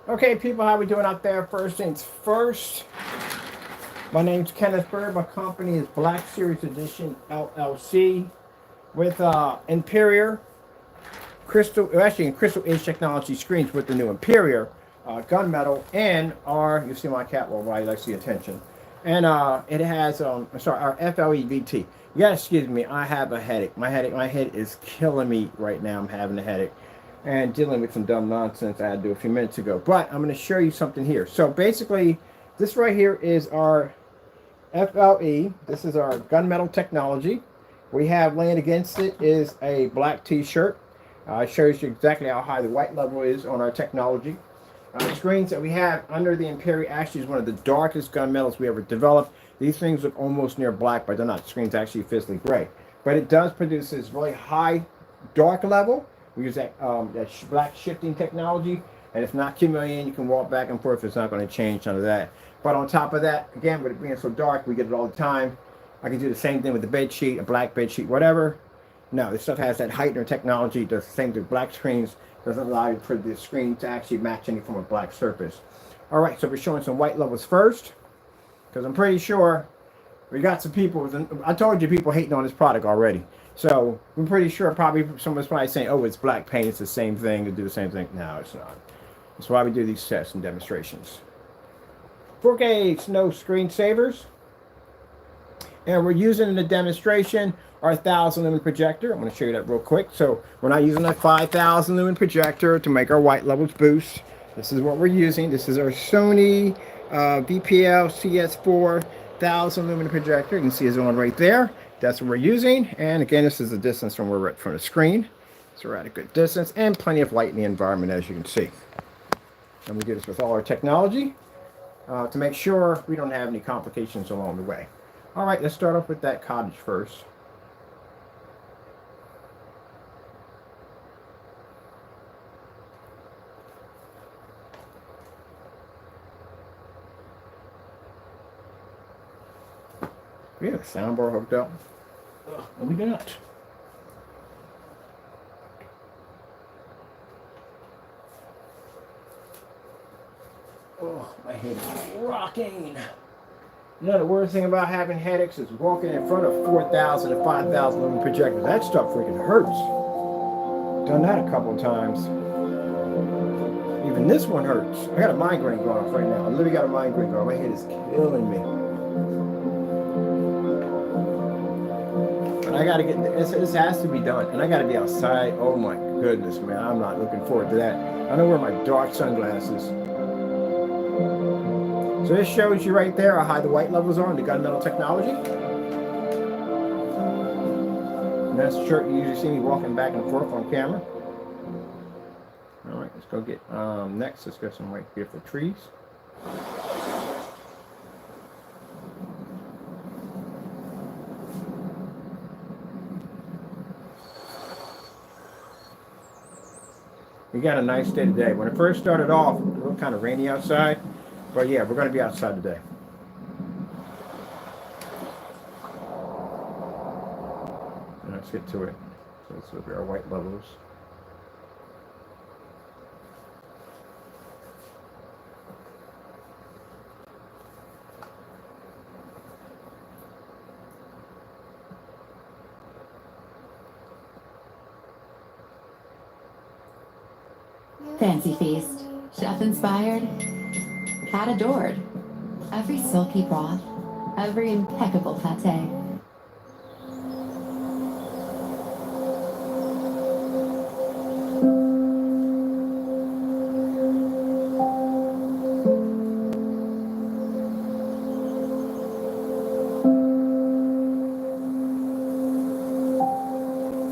Okay, people, how we doing out there? First things first. My name's Kenneth Bird. My company is Black Series Edition LLC with Imperior Crystal, actually in Crystal Edge Technology screens with the new Imperior gunmetal and our, you see my cat well, right? Likes the attention. And it has, sorry, our FLE-VT. You gotta excuse me, I have a headache. My head is killing me right now. I'm having a headache and dealing with some dumb nonsense I had to do a few minutes ago. But I'm going to show you something here. So basically, this right here is our FLE. This is our gunmetal technology. We have laying against it is a black t-shirt. It shows you exactly how high the white level is on our technology. The screens that we have under the Imperial actually is one of the darkest gunmetals we ever developed. These things look almost near black, but they're not. The screen's actually physically gray. But it does produce this really high dark level. We use that, black shifting technology, and it's not accumulating. You can walk back and forth. It's not going to change, none of that. But on top of that, again, with it being so dark, we get it all the time. I can do the same thing with the bed sheet, a black bed sheet, whatever. No, this stuff has that Heightener technology. It does the same with black screens. Doesn't allow you for the screen to actually match any from a black surface. All right, so we're showing some white levels first, because I'm pretty sure we got some people. I told you people hating on this product already. So I'm pretty sure probably someone's probably saying, oh, it's black paint. It's the same thing. To do the same thing. No, it's not. That's why we do these tests and demonstrations. 4K snow screensavers. And we're using in the demonstration our 1,000 lumen projector. I'm going to show you that real quick. So we're not using that 5,000 lumen projector to make our white levels boost. This is what we're using. This is our Sony VPL CS4 1,000 lumen projector. You can see it's on right there. That's what we're using. And again, this is the distance from where we're at from the screen. So we're at a good distance and plenty of light in the environment, as you can see. And we do this with all our technology to make sure we don't have any complications along the way. All right, let's start off with that cottage first. We have a soundbar hooked up. No, we do not. Oh, my head is rocking. You know, the worst thing about having headaches is walking in front of 4,000 and 5,000 lumen projectors. That stuff freaking hurts. Done that a couple of times. Even this one hurts. I got a migraine going off right now. I literally got a migraine going. My head is killing me. But I gotta get this has to be done, and I gotta be outside. Oh my goodness, man! I'm not looking forward to that. I don't wear my dark sunglasses. So this shows you right there how high the white levels are on the gunmetal technology. And that's the shirt you usually see me walking back and forth on camera. All right, let's go get next. Let's get some white beautiful trees. We got a nice day today. When it first started off, it looked kind of rainy outside. But yeah, we're going to be outside today. Let's get to it. So this will be our white levels. Fancy feast, chef inspired, cat adored. Every silky broth, every impeccable pate.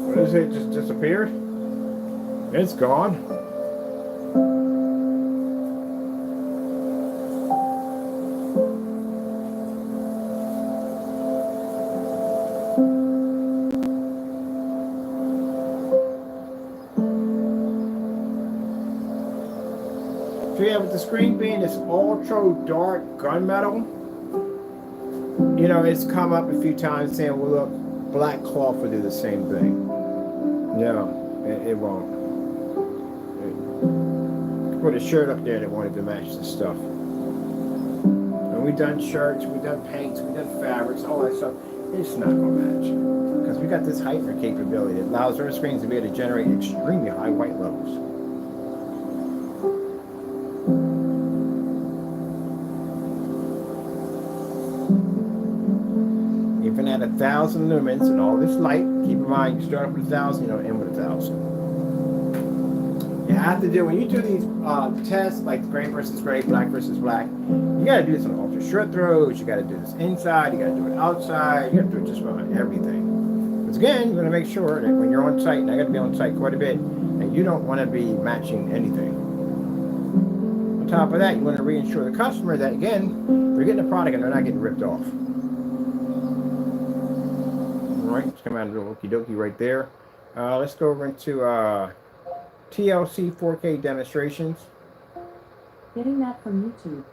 What is it? Just disappeared? It's gone. So yeah, with the screen being this ultra dark gunmetal, you know, it's come up a few times saying, well, look, black cloth will do the same thing. No, it won't. put a shirt up there that wanted to match the stuff. And we done shirts, we done paints, we done fabrics, all that stuff. It's not gonna match because we got this Heightener capability that allows our screens to be able to generate extremely high white levels. Even at 1,000 lumens and all this light, keep in mind you start off with 1,000, you don't end with 1,000. You have to do, when you do these tests, like gray versus gray, black versus black, you gotta do this on ultra short throws, you gotta do this inside, you gotta do it outside, you gotta do it just about everything. Because again, you're gonna make sure that when you're on site, and I gotta be on site quite a bit, and you don't wanna be matching anything. On top of that, you wanna reassure the customer that, again, they're getting a product and they're not getting ripped off. Right, let's come out of the okie dokie right there. Let's go over into TLC 4K demonstrations. Getting that from YouTube.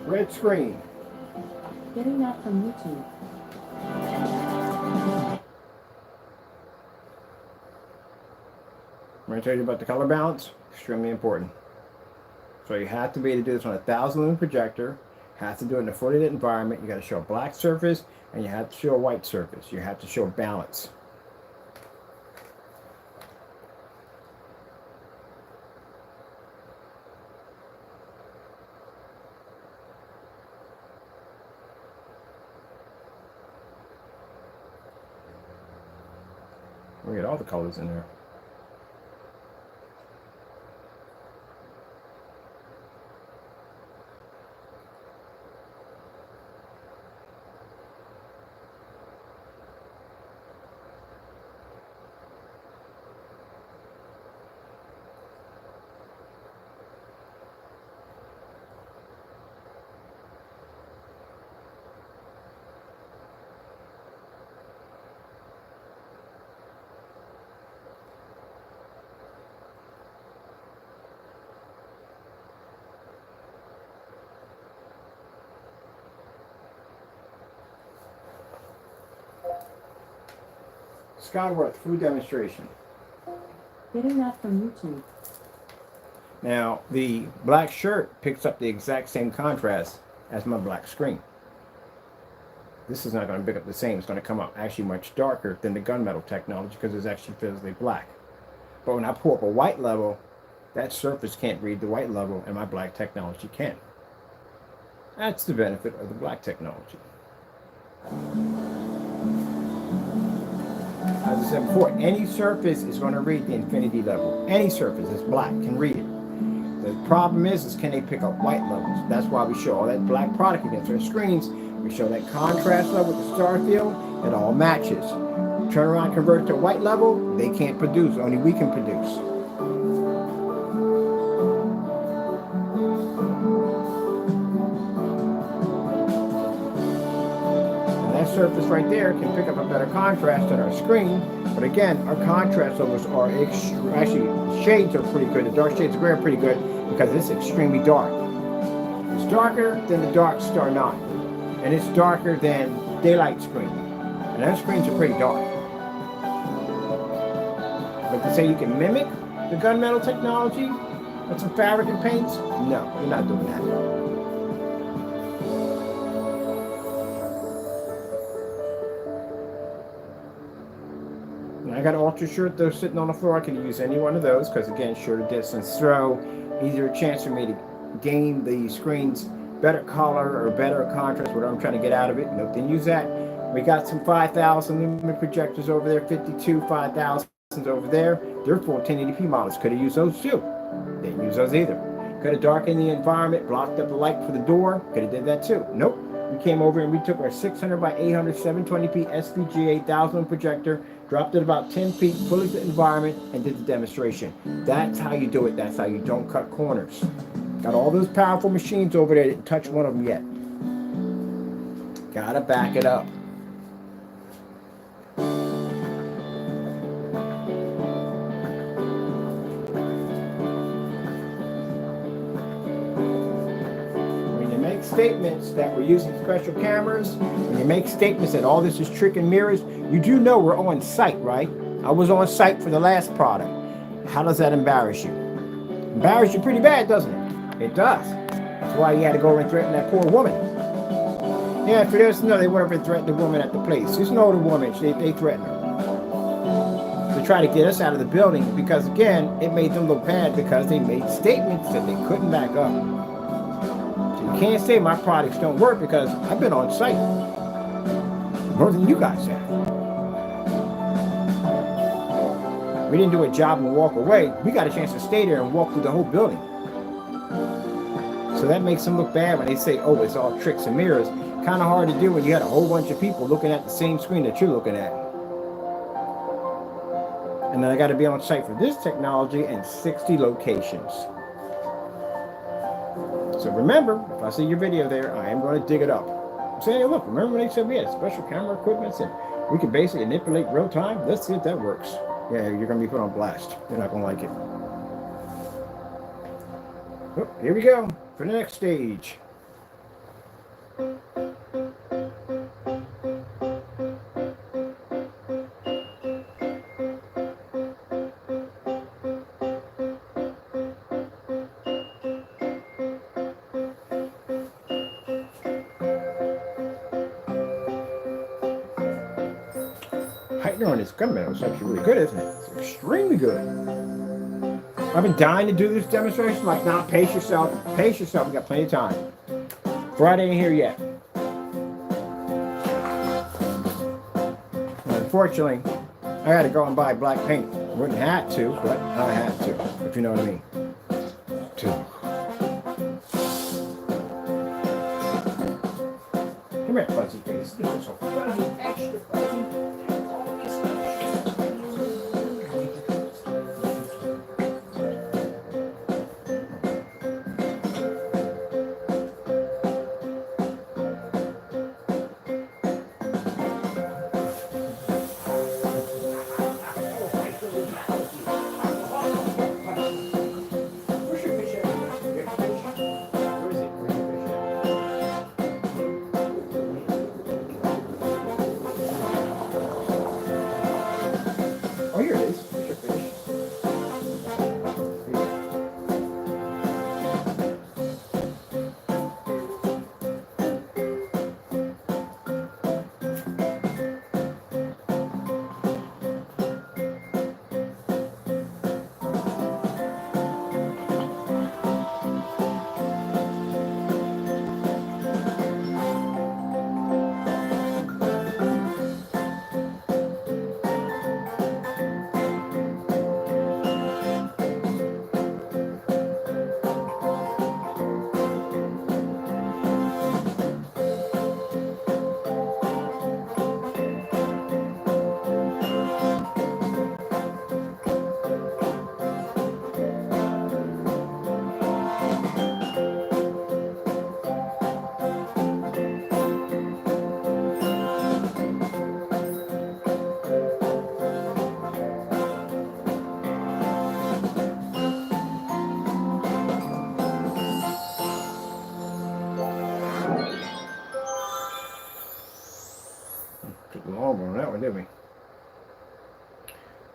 Red screen. Getting that from YouTube. I'm going to tell you about the color balance. Extremely important. So you have to be able to do this on a 1,000 lumen projector. Have to do it in a fully lit environment. You got to show a black surface and you have to show a white surface. You have to show balance. We get all the colors in there. Skyworth, full demonstration. Getting that from YouTube. Now, the black shirt picks up the exact same contrast as my black screen. This is not going to pick up the same. It's going to come up actually much darker than the gunmetal technology because it's actually physically black. But when I pull up a white level, that surface can't read the white level and my black technology can. That's the benefit of the black technology. As I said before, any surface is going to read the infinity level. Any surface that's black can read it. The problem is can they pick up white levels? That's why we show all that black product against our screens. We show that contrast level with the star field. It all matches. Turn around, convert it to white level. They can't produce. Only we can produce. And that surface right there can pick up a better contrast than our screen. But again, our contrast levels are actually shades are pretty good. The dark shades of gray are pretty good because it's extremely dark. It's darker than the dark star 9. And it's darker than daylight screen. And those screens are pretty dark. But to say you can mimic the gunmetal technology with some fabric and paints, no, you're not doing that. And I got an ultra shirt though sitting on the floor. I can use any one of those because again, shorter distance throw, easier chance for me to gain the screen's better color or better contrast, whatever I'm trying to get out of it. Nope, didn't use that. We got some 5,000 Lumen projectors over there, 52 5,000s over there. They're full 1080p models. Could have used those too. Didn't use those either. Could have darkened the environment, blocked up the light for the door. Could have did that too. Nope. We came over and we took our 600 by 800 720p SVGA 1000 projector, dropped it about 10 feet, fully lit environment, and did the demonstration. That's how you do it. That's how you don't cut corners. Got all those powerful machines over there. Didn't touch one of them yet. Gotta back it up. When you make statements that we're using special cameras, when you make statements that all this is trick and mirrors, you do know we're on site, right? I was on site for the last product. How does that embarrass you? Embarrass you pretty bad, doesn't it? It does. That's why you had to go and threaten that poor woman. Yeah, for those no, they would have threatened the woman at the place. She's an older woman. They threatened her to try to get us out of the building because, again, it made them look bad because they made statements that they couldn't back up. So you can't say my products don't work because I've been on site more than you guys have. We didn't do a job and walk away. We got a chance to stay there and walk through the whole building. So that makes them look bad when they say, oh, it's all tricks and mirrors. Kind of hard to do when you got a whole bunch of people looking at the same screen that you're looking at. And then I got to be on site for this technology in 60 locations. So remember, if I see your video there, I am going to dig it up. I'm saying, hey, look, remember when they said we had special camera equipment and we could basically manipulate real time? Let's see if that works. Yeah, you're going to be put on blast. You're not going to like it. Oh, here we go for the next stage. Heightener on this gunmetal is actually really good, isn't it? It's extremely good. I've been dying to do this demonstration. Like, nah, pace yourself. Pace yourself. We got plenty of time. Friday ain't here yet. Unfortunately, I had to go and buy black paint. Wouldn't have to, but I had to. If you know what I mean. Come here, fuzzy face. This is so fuzzy, extra fuzzy.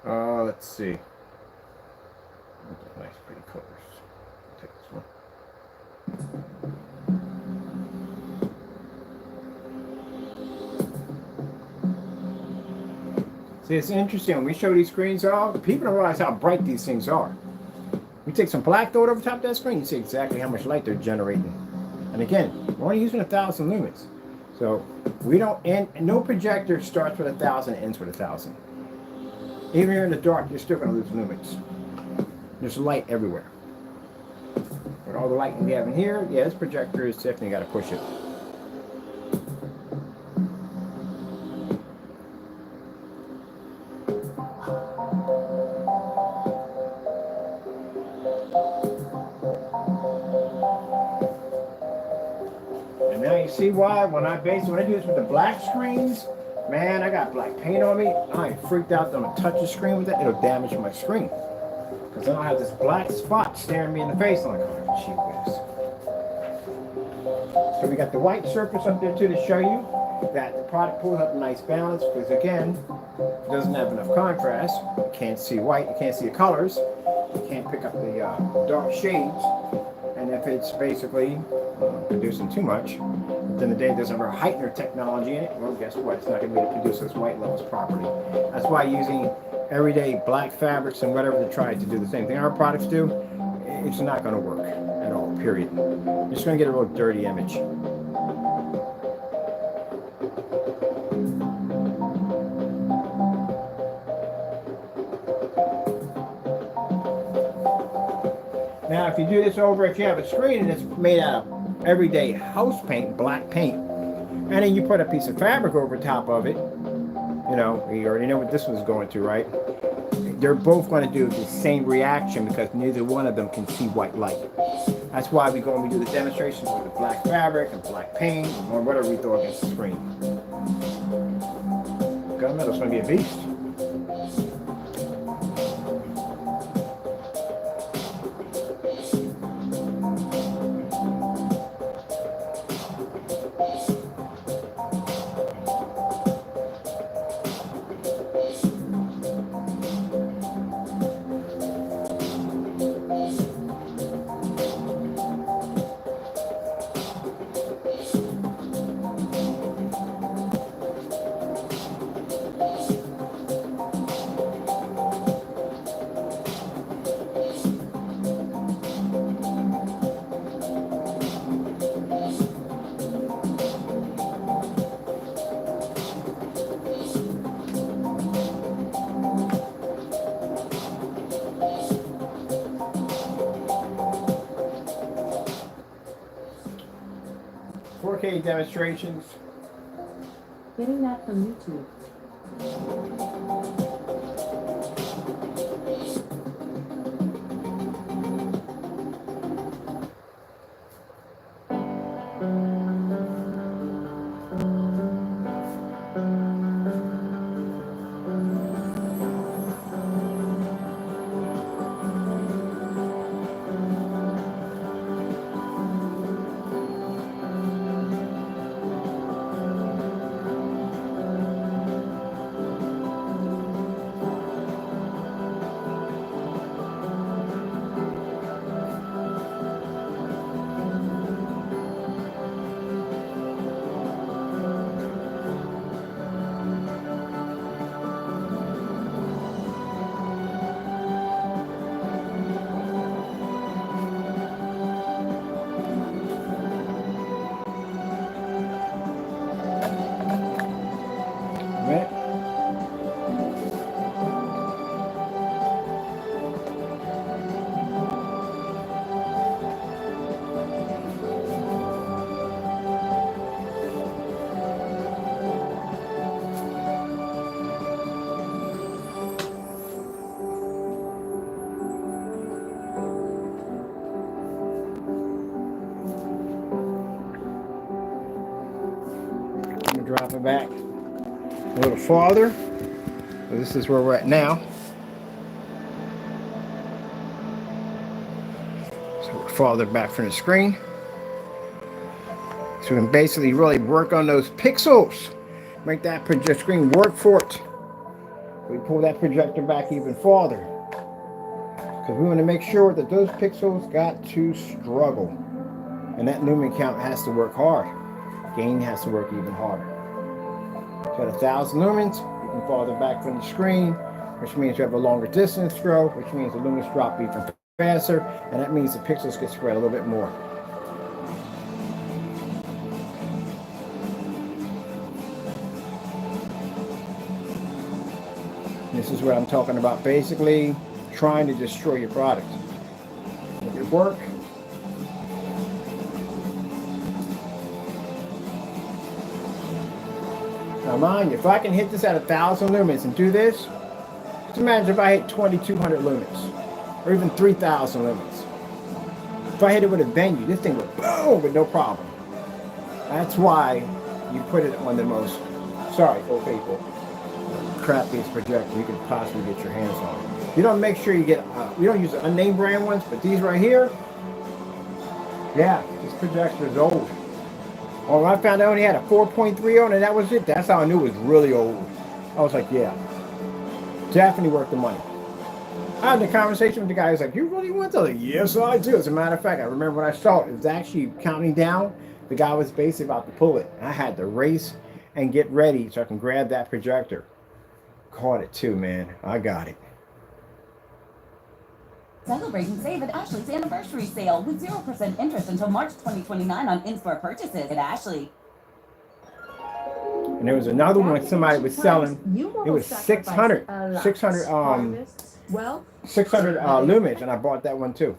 Let's see. Nice, pretty colors. Take this one. See, it's interesting. When we show these screens off, people don't realize how bright these things are. You take some black, throw it over top of that screen, you see exactly how much light they're generating. And again, we're only using 1,000 lumens. So we don't end, no projector starts with 1,000 and ends with 1,000. Even here in the dark, you're still going to lose lumens. There's light everywhere. With all the light we have in here, yeah, this projector is definitely got to push it. And now you see why when I do this with the black screens, man, I got black paint on me. I ain't freaked out that I'm gonna touch the screen with that. It'll damage my screen. Because I don't have this black spot staring me in the face. I'm like, oh, gee whiz. So we got the white surface up there too to show you that the product pulls up a nice balance, because again, it doesn't have enough contrast. You can't see white, you can't see the colors. You can't pick up the dark shades. And if it's basically producing too much, at the end of the day, it doesn't have our Heightener technology in it. Well, guess what? It's not going to be able to produce those white levels properly. That's why using everyday black fabrics and whatever to try to do the same thing our products do, it's not going to work at all, period. You're just going to get a real dirty image. Now, if you do this over, if you have a screen and it's made out of everyday house paint, black paint, and then you put a piece of fabric over top of it, you know, you already know what this one's going to, right? They're both going to do the same reaction because neither one of them can see white light. That's why we go and we do the demonstrations with the black fabric and black paint or whatever we throw against the screen. Gunmetal's going to be a beast. Demonstrations. Getting that from YouTube. Drop it back a little farther. So this is where we're at now. So we're farther back from the screen. So we can basically really work on those pixels. Make that screen work for it. We pull that projector back even farther because we want to make sure that those pixels got to struggle. And that lumen count has to work hard. Gain has to work even harder. So at 1,000 lumens, you can farther back from the screen, which means you have a longer distance throw, which means the lumens drop even faster, and that means the pixels get spread a little bit more. This is what I'm talking about, basically trying to destroy your product. Make it work. Now mind you, if I can hit this at 1,000 lumens and do this, just imagine if I hit 2,200 lumens, or even 3,000 lumens. If I hit it with a venue, this thing would boom with no problem. That's why you put it on the most, sorry, old people, crappiest projector you could possibly get your hands on. You don't make sure you get, we don't use the unnamed brand ones, but these right here, yeah, this projector is old. Well, when I found out I only had a 4.3 on it, that was it. That's how I knew it was really old. I was like, yeah, definitely worth the money. I had the conversation with the guy. He's like, you really want to? Like, yes, I do. As a matter of fact, I remember when I saw it, it was actually counting down. The guy was basically about to pull it. I had to race and get ready so I can grab that projector. Caught it too, man. I got it. Celebrate and save at Ashley's anniversary sale with 0% interest until March 2029 on in-store purchases at Ashley. And there was another one somebody was selling. It was 600 lumens, and I bought that one too.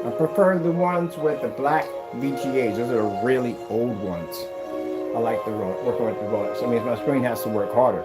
I prefer the ones with the black VGAs. Those are the really old ones. I like the working with the bullets. That means my screen has to work harder.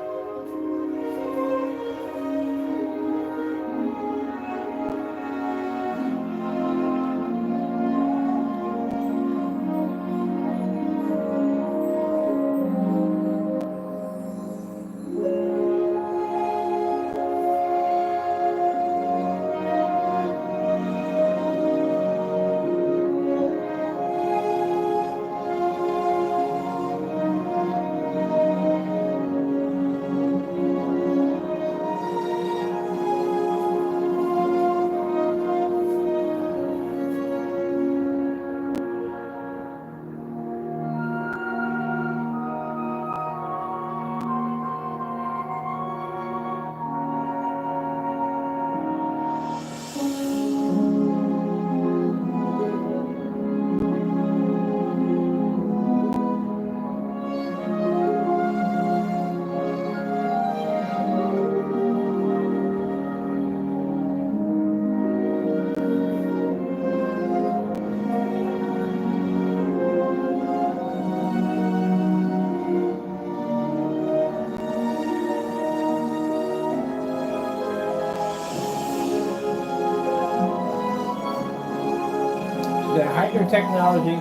The Heightener technology,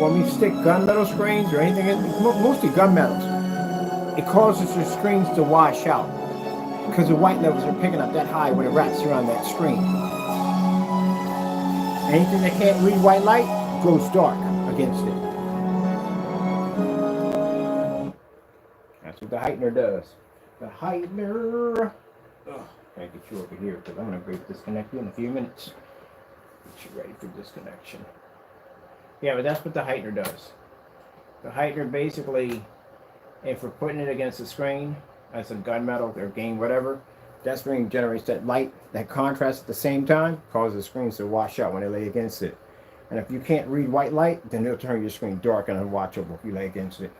when we stick gunmetal screens or anything, mostly gunmetals, it causes the screens to wash out because the white levels are picking up that high when it wraps around that screen. Anything that can't read white light goes dark against it. That's what the Heightener does. The Heightener. Ugh, I get you over here because I'm going to break disconnect you in a few minutes. Get you ready for disconnection. Yeah, but that's what the Heightener does. The Heightener basically, if we're putting it against the screen as a gunmetal or game, whatever, that screen generates that light, that contrast at the same time, causes the screens to wash out when they lay against it. And if you can't read white light, then it'll turn your screen dark and unwatchable if you lay against it.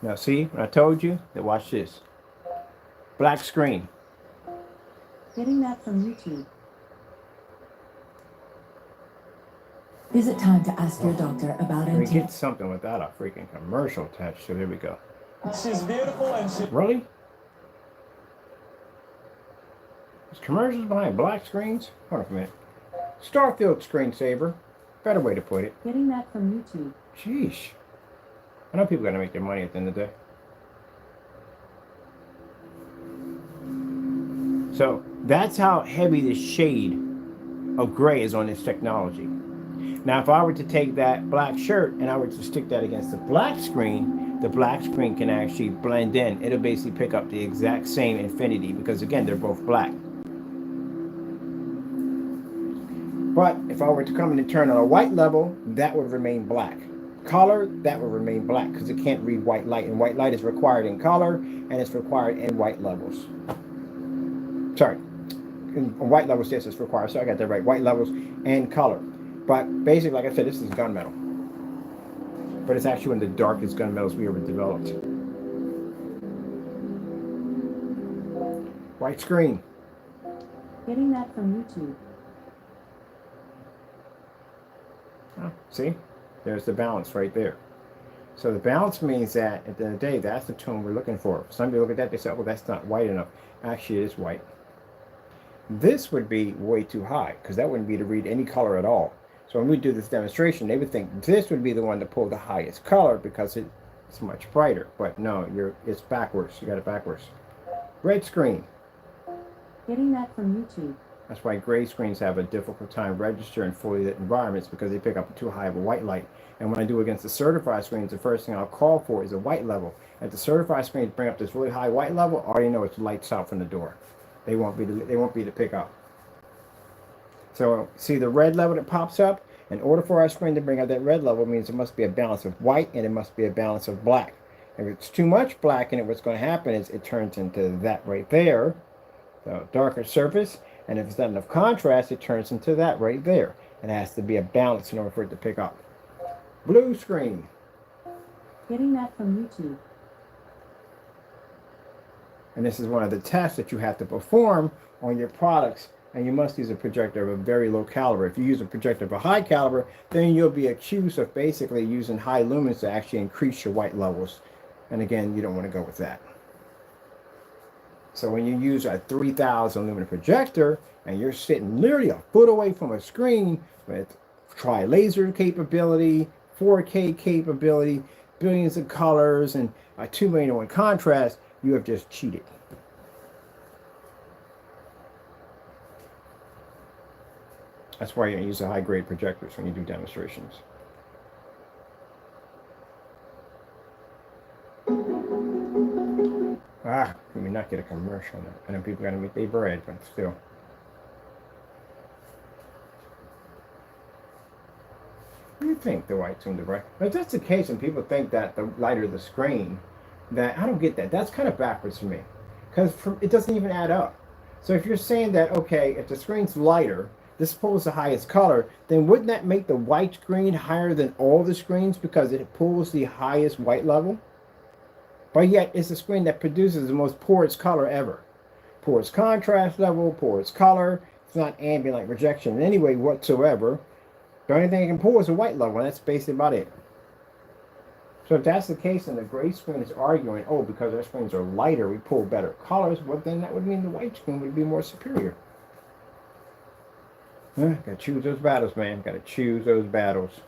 Now see, I told you that watch this. Black screen. Getting that from YouTube. Is it time to ask your doctor about Let me get something without a freaking commercial attached. So there we go. She's beautiful and she... Really? There's commercials behind black screens? Hold on a minute. Starfield screensaver. Better way to put it. Getting that from YouTube. Sheesh. I know people gotta make their money at the end of the day. So that's how heavy the shade of gray is on this technology. Now, if I were to take that black shirt and I were to stick that against the black screen can actually blend in. It'll basically pick up the exact same infinity because, again, they're both black. But if I were to come in and turn on a white level, that would remain black. Color, that would remain black because it can't read white light. And white light is required in color and it's required in white levels. Sorry. In white levels, yes, it's required. So I got that right. White levels and color. But basically, like I said, this is gunmetal. But it's actually one of the darkest gunmetals we ever developed. White screen. Getting that from YouTube. Oh, see? There's the balance right there. So the balance means that at the end of the day, that's the tone we're looking for. Some people look at that, they say, well, that's not white enough. Actually, it is white. This would be way too high because that wouldn't be to read any color at all. So when we do this demonstration, they would think this would be the one to pull the highest color because it's much brighter. But no, it's backwards. You got it backwards. Red screen. Getting that from YouTube. That's why gray screens have a difficult time registering fully lit environments because they pick up too high of a white light. And when I do against the certified screens, the first thing I'll call for is a white level. If the certified screens bring up this really high white level, all you know it's lights out from the door. They won't be to pick up. So see the red level that pops up? In order for our screen to bring up that red level means it must be a balance of white and it must be a balance of black. If it's too much black in it, what's going to happen is it turns into that right there, the darker surface. And if it's not enough contrast, it turns into that right there. It has to be a balance in order for it to pick up. Blue screen. Getting that from YouTube. And this is one of the tests that you have to perform on your products. And you must use a projector of a very low caliber. If you use a projector of a high caliber, then you'll be accused of basically using high lumens to actually increase your white levels. And again, you don't want to go with that. So when you use a 3000 lumen projector and you're sitting literally a foot away from a screen with tri-laser capability, 4K capability, billions of colors, and a 2 million to 1 contrast, you have just cheated. That's why you use the high-grade projectors when you do demonstrations. Let me not get a commercial now. I know people got to make their bread, but still. What do you think the white's going to bright? If that's the case, and people think that the lighter the screen, that I don't get that. That's kind of backwards for me, because it doesn't even add up. So if you're saying that, okay, if the screen's lighter, this pulls the highest color, then wouldn't that make the white screen higher than all the screens because it pulls the highest white level? But yet, it's a screen that produces the most poorest color ever. Poorest contrast level, poorest color. It's not ambient light rejection in any way whatsoever. The only thing it can pull is a white level, and that's basically about it. So if that's the case, and the gray screen is arguing, oh, because our screens are lighter, we pull better colors, well, then that would mean the white screen would be more superior. Gotta choose those battles, man. Gotta choose those battles.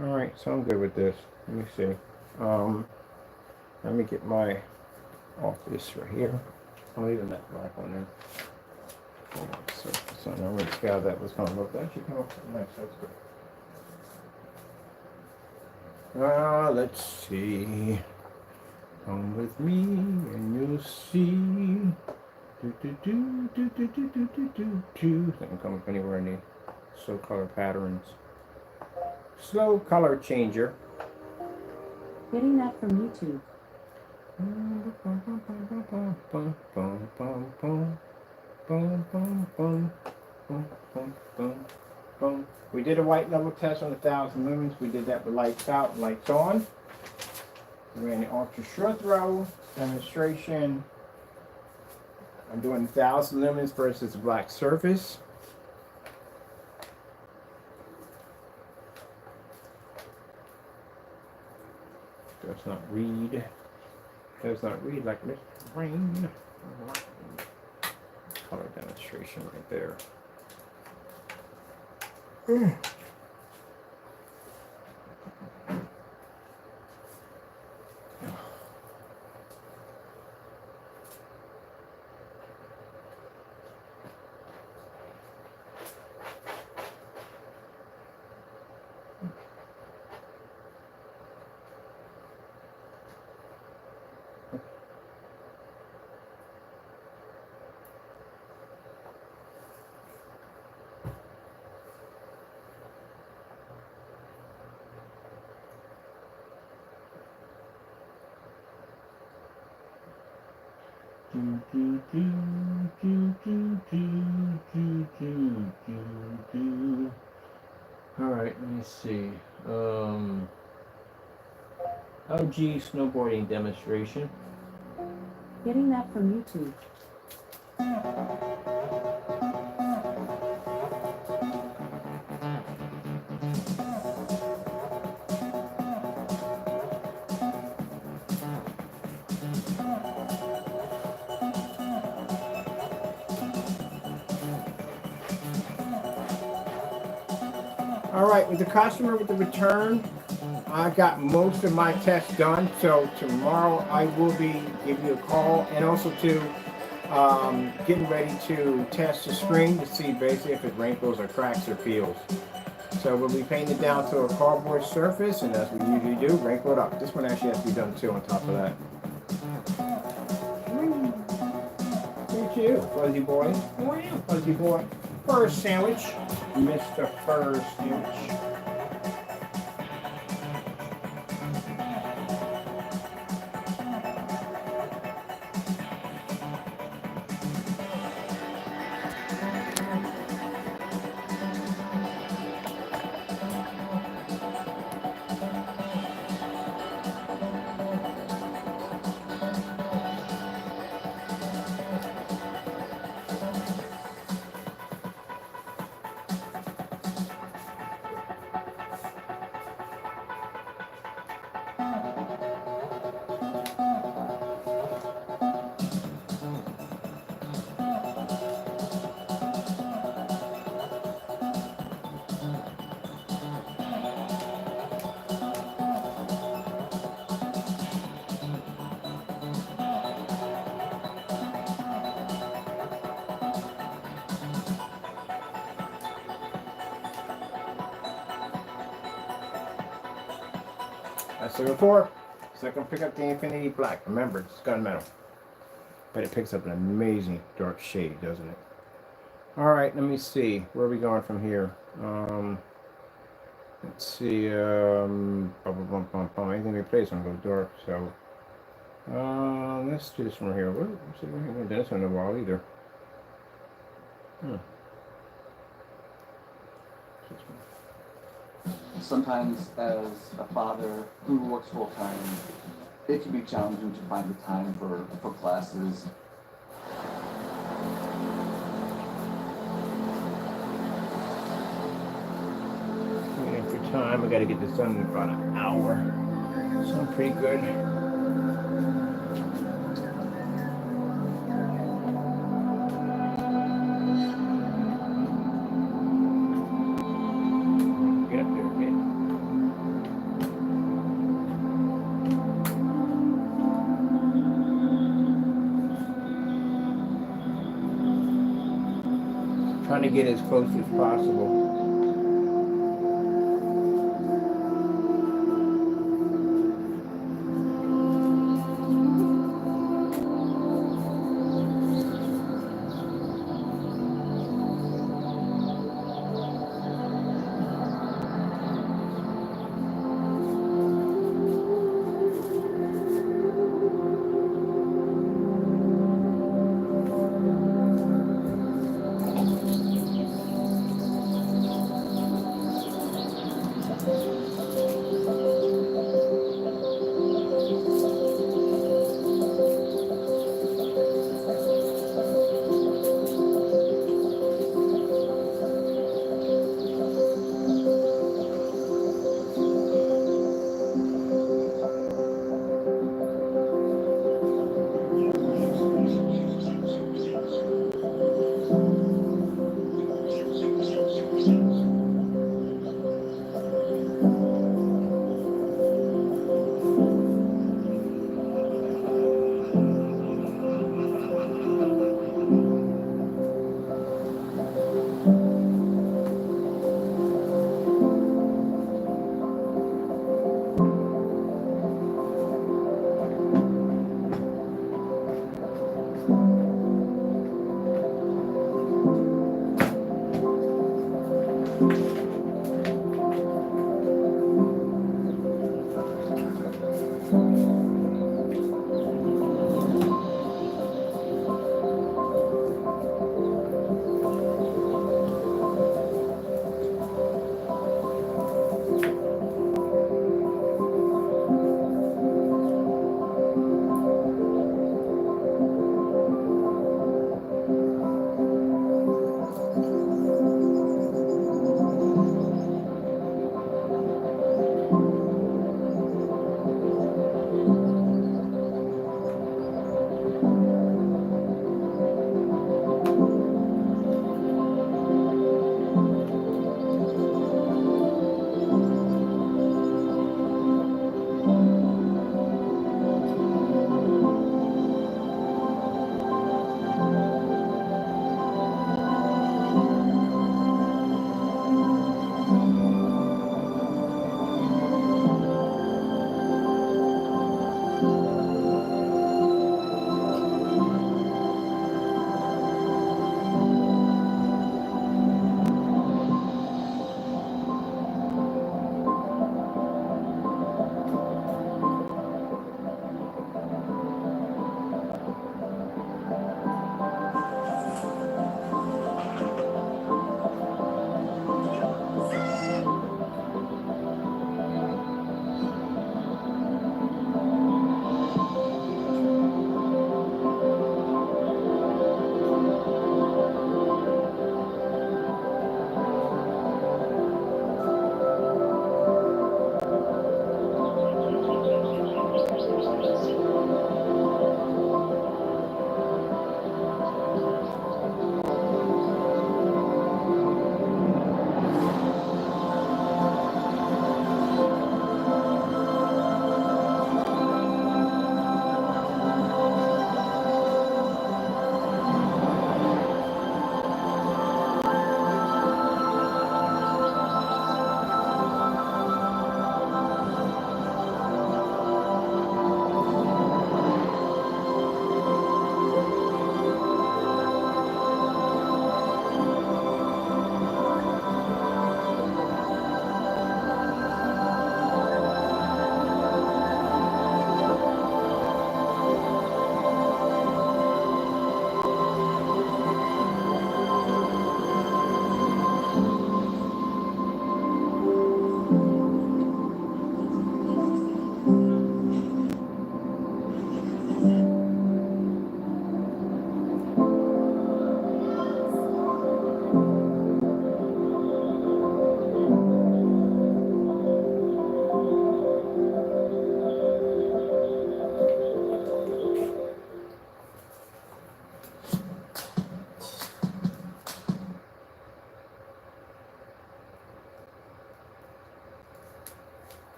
All right, so I'm good with this. Let me see. Let me get my office right here. I'm leaving that black one there. Hold on, so I already see how that was going to look. That should come up nice. That's good. Let's see. Come with me and you'll see. Doesn't come up anywhere in the slow color patterns. Slow color changer. Getting that from YouTube. We did a white level test on 1,000 lumens. We did that with lights out and lights on. We ran the ultra short throw demonstration. I'm doing 1,000 lumens versus black surface. Does not read. Does not read like Mr. Rain. Color demonstration right there. Alright, let me see. OG snowboarding demonstration. Getting that from YouTube. Alright, with the customer with the return, I got most of my tests done, so tomorrow I will be giving you a call and also to getting ready to test the screen to see basically if it wrinkles or cracks or peels. So we'll be painting it down to a cardboard surface, and as we usually do, wrinkle it up. This one actually has to be done too on top of that. Thank you, fuzzy boy. Wow, fuzzy boy. First sandwich, Mr. First Sandwich. That's the report. So I can pick up the Infinity Black. Remember, it's gunmetal. But it picks up an amazing dark shade, doesn't it? Alright, let me see. Where are we going from here? Let's see. Anything replaced one goes dark, so. Let's do this from here. We haven't done this one in a while either. Sometimes, as a father who works full time, it can be challenging to find the time for classes. Waiting for time. I gotta get this done in about an hour. So I'm pretty good. Get up there, okay? Trying to get as close as possible.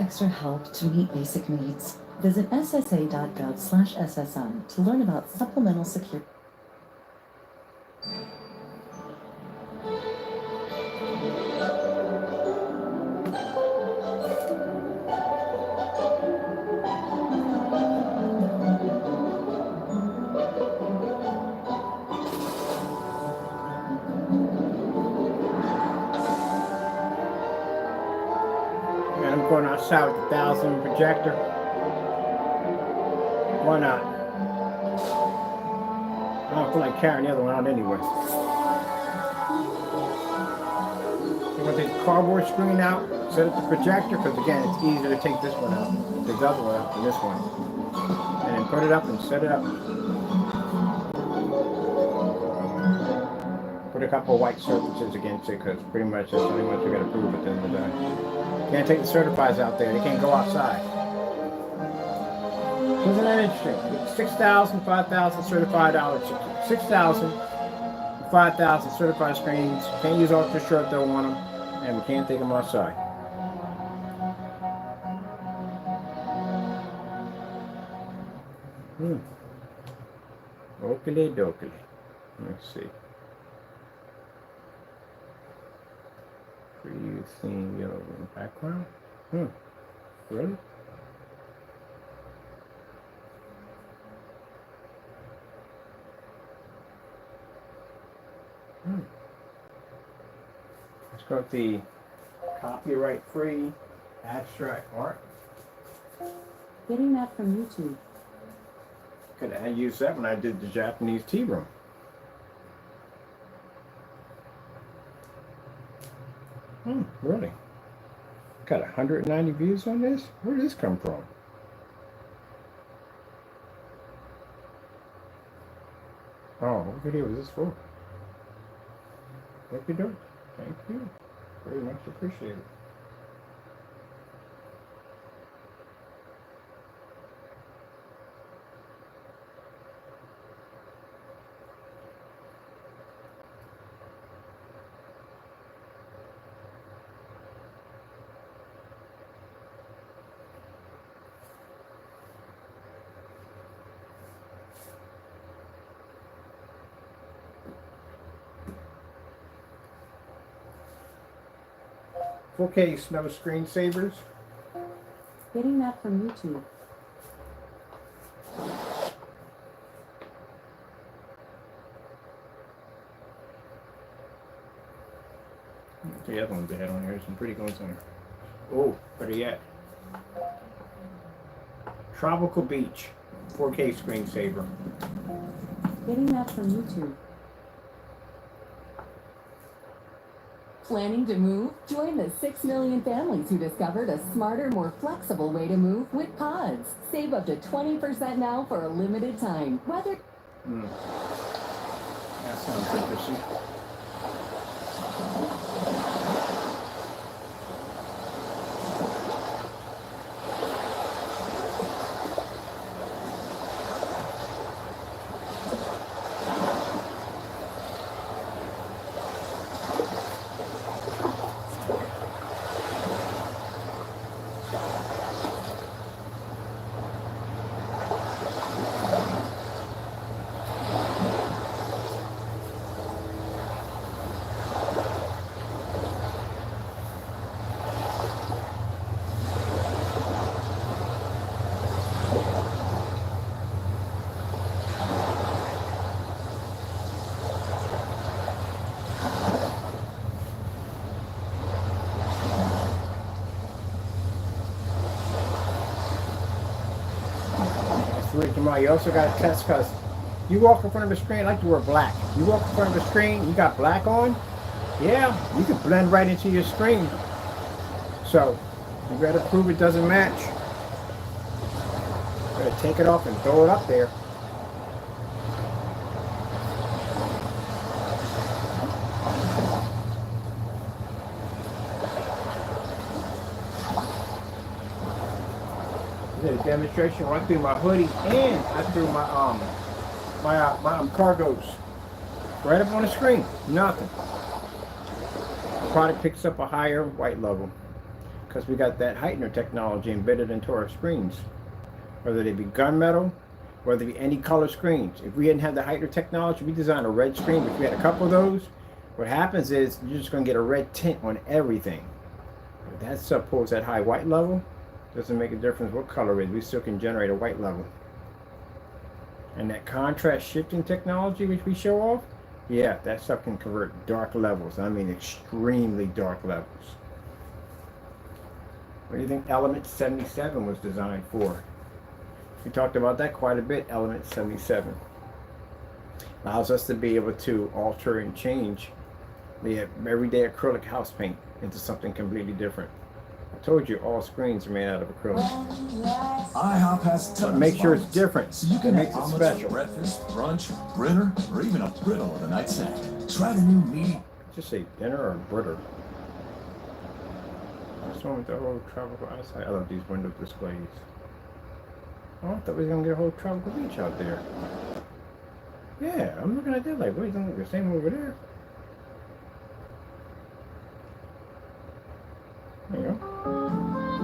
extra help to meet basic needs. Visit ssa.gov/SSM to learn about supplemental security. And I'm going outside with the 1000 projector. Why not? I don't feel like carrying the other one out anyway. I'm going to take the cardboard screen out, set up the projector, because again, it's easier to take this one out, the other one out than this one. And then put it up and set it up. Put a couple of white surfaces against it, because pretty much that's the only ones we got to prove at the end of the day. Can't take the certifieds out there, they can't go outside. Isn't that interesting? 6,000, 5,000 certified dollars. 6,000, 5,000 certified screens. Can't use ultra short though on them, and we can't take them outside. Okey dokey. Let's see. Pretty thin yellow in the background. Really? Let's go with the copyright-free abstract art. Getting that from YouTube. I used that when I did the Japanese tea room. Really? Got 190 views on this? Where did this come from? Oh, what video was this for? What you doing? Thank you. Very much appreciated. Okay, snow screensavers. Getting that from YouTube. The other ones they had on here, some pretty good ones on here. Oh, better yet. Tropical Beach, 4K screensaver. Getting that from YouTube. Planning to move? Join the 6 million families who discovered a smarter, more flexible way to move with pods. Save up to 20% now for a limited time. Whether That sounds interesting. You also got to test, because you walk in front of the screen, I like to wear black. You walk in front of the screen, you got black on, yeah, you can blend right into your screen. So you gotta prove it doesn't match. You gotta take it off and throw it up there. Did a demonstration right through my hoodie, and I threw my cargos right up on the screen. Nothing. The product picks up a higher white level. because we got that Heightener technology embedded into our screens. Whether they be gunmetal, whether it be any color screens. If we didn't have the Heightener technology, we designed a red screen, but if we had a couple of those, what happens is you're just going to get a red tint on everything. If that stuff pulls that high white level, doesn't make a difference what color it is. We still can generate a white level. And that contrast shifting technology, which we show off, yeah, that stuff can convert dark levels. I mean, extremely dark levels. What do you think Element 77 was designed for? We talked about that quite a bit, Element 77. Allows us to be able to alter and change the everyday acrylic house paint into something completely different. I told you all screens are made out of acrylic. IHOP has tons But make sure it's of different. so you It can makes have it omelets special. for breakfast, brunch, dinner, or even a griddle of the night snack. Try the new meaty. Just say dinner or britter. This one with the whole tropical outside. I love these window displays. Oh, I thought we was gonna get a whole tropical beach out there. Yeah, I'm looking at that like, wait, don't look the same over there. There you go.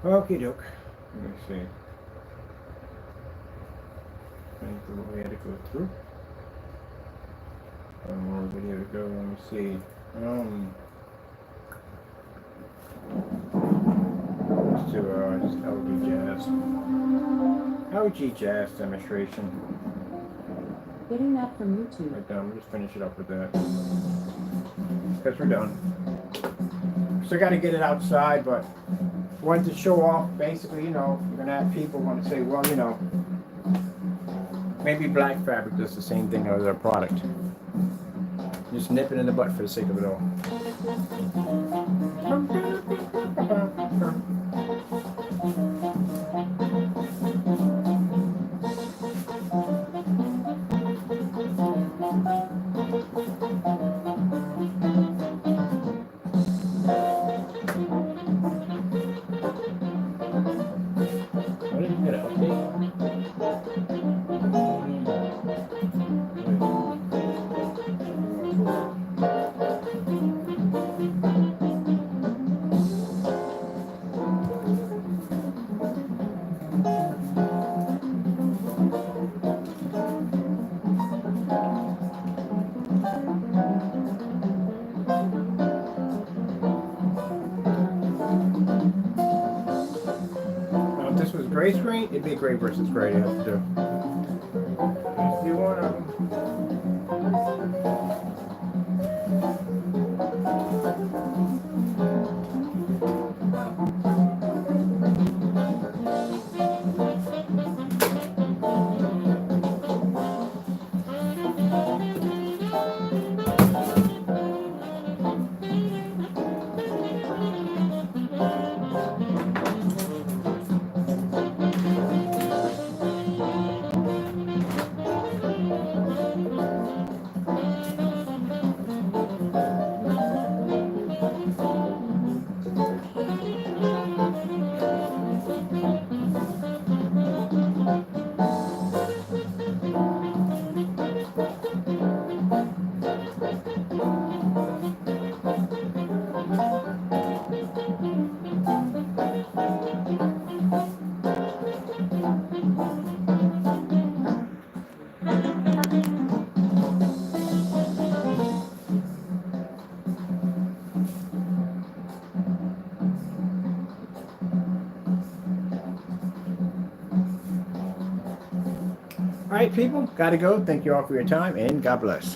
Okie doke. Let me see. I think we had to go through. One more video to go. Let me see. Let's do just LG Jazz. LG Jazz demonstration. Getting that from YouTube. Right done. We'll just finish it up with that. Because we're done. Still got to get it outside, but wanted to show off. Basically, you know, you're gonna have people want to say, well, you know, maybe black fabric does the same thing as our product. Just nip it in the butt for the sake of it all. What did you get an update? Now, if this was gray screen, it'd be gray versus gray. You have to do. Let's do one of them. All right, people, gotta go. Thank you all for your time, and God bless.